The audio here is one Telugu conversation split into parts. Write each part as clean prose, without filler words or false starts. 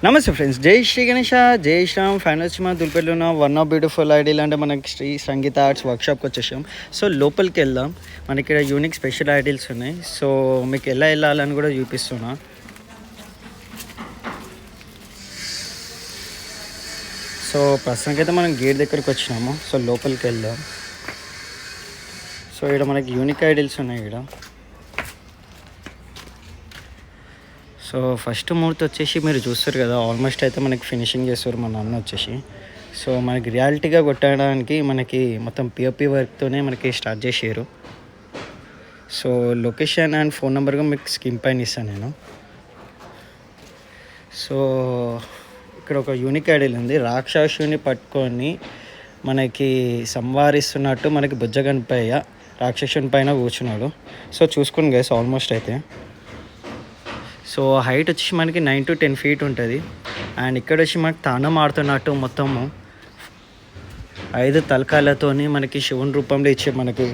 నమస్తే ఫ్రెండ్స్, జై శ్రీ గణేష, జై శ్రీరామ్. ఫైనల్ వచ్చి మన దుల్పేటలో ఉన్న వన్ ఆఫ్ బ్యూటిఫుల్ ఐడియల్ అంటే మనకి శ్రీ సంగీత ఆర్ట్స్ వర్క్షాప్కి వచ్చేసాం. సో లోపలికి వెళ్దాం. మనకి ఇక్కడ యూనిక్ స్పెషల్ ఐడియల్స్ ఉన్నాయి. సో మీకు ఎలా వెళ్ళాలని కూడా చూపిస్తున్నా. సో ప్రస్తుతానికైతే మనం గేట్ దగ్గరికి వచ్చినాము. సో లోపలికి వెళ్దాం. సో ఇక్కడ మనకి యూనిక్ ఐడియల్స్ ఉన్నాయి ఇక్కడ. సో ఫస్ట్ మూర్తి వచ్చేసి మీరు చూస్తారు కదా, ఆల్మోస్ట్ అయితే మనకి ఫినిషింగ్ చేస్తారు మన అన్న వచ్చేసి. సో మనకి రియాలిటీగా కొట్టడానికి మనకి మొత్తం పిఓపి వర్క్తోనే మనకి స్టార్ట్ చేసారు. సో లొకేషన్ అండ్ ఫోన్ నెంబర్గా మీకు స్కిన్ పైన ఇస్తాను నేను. సో ఇక్కడ ఒక యూనిక్ ఐడియల్ ఉంది. రాక్షసుని పట్టుకొని మనకి సంవారిస్తున్నట్టు మనకి బుజ్జగనిపయ్య రాక్షసుని పైన కూర్చున్నాడు. సో చూసుకోండి గైస్, ఆల్మోస్ట్ అయితే సో హైట్ వచ్చి మనకి 9 to 10 feet ఉంటుంది. అండ్ ఇక్కడ వచ్చి మనకి తాండం ఆడుతున్నట్టు మొత్తము 5 తలకాయలతోని మనకి శివుని రూపంలో ఇచ్చే మనకి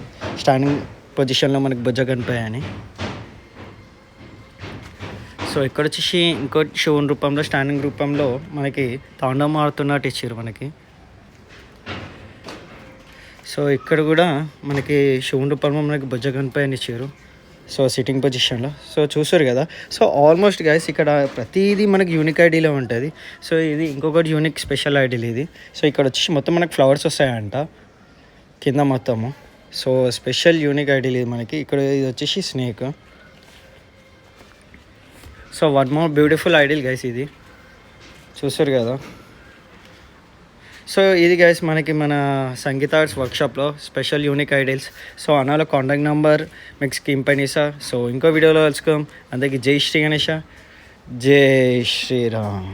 స్టాండింగ్ పొజిషన్లో మనకి బుజ్జ కనిపాయని. సో ఇక్కడ వచ్చేసి ఇంకో శివుని రూపంలో స్టాండింగ్ రూపంలో మనకి తాండం ఆడుతున్నట్టు ఇచ్చారు మనకి. సో ఇక్కడ కూడా మనకి శివుని రూపంలో మనకి బుజ్జ కనిపాయని ఇచ్చారు. సో సిట్టింగ్ పొజిషన్లో. సో చూసారు కదా. సో ఆల్మోస్ట్ గైస్ ఇక్కడ ప్రతిదీ మనకి యూనిక్ ఐడీలో ఉంటుంది. సో ఇది ఇంకొకటి యూనిక్ స్పెషల్ ఐడీలు ఇది. సో ఇక్కడ వచ్చేసి మొత్తం మనకి ఫ్లవర్స్ వస్తాయంట కింద మొత్తము. సో స్పెషల్ యూనిక్ ఐడీలు ఇది మనకి. ఇక్కడ ఇది వచ్చేసి snake. So one more beautiful ideal guys ఇది. చూసారు కదా. సో ఇది గైస్ మనకి మన సంగీత ఆర్ట్స్ వర్క్షాప్లో స్పెషల్ యూనిక్ ఐడియల్స్. సో అనాలో కాంటాక్ట్ నెంబర్ మీకు స్క్రీన్ పైన ఇస్తా. సో ఇంకో వీడియోలో కలుసుకుందాం. అందరికీ జై శ్రీ గణేష, జై శ్రీరామ్.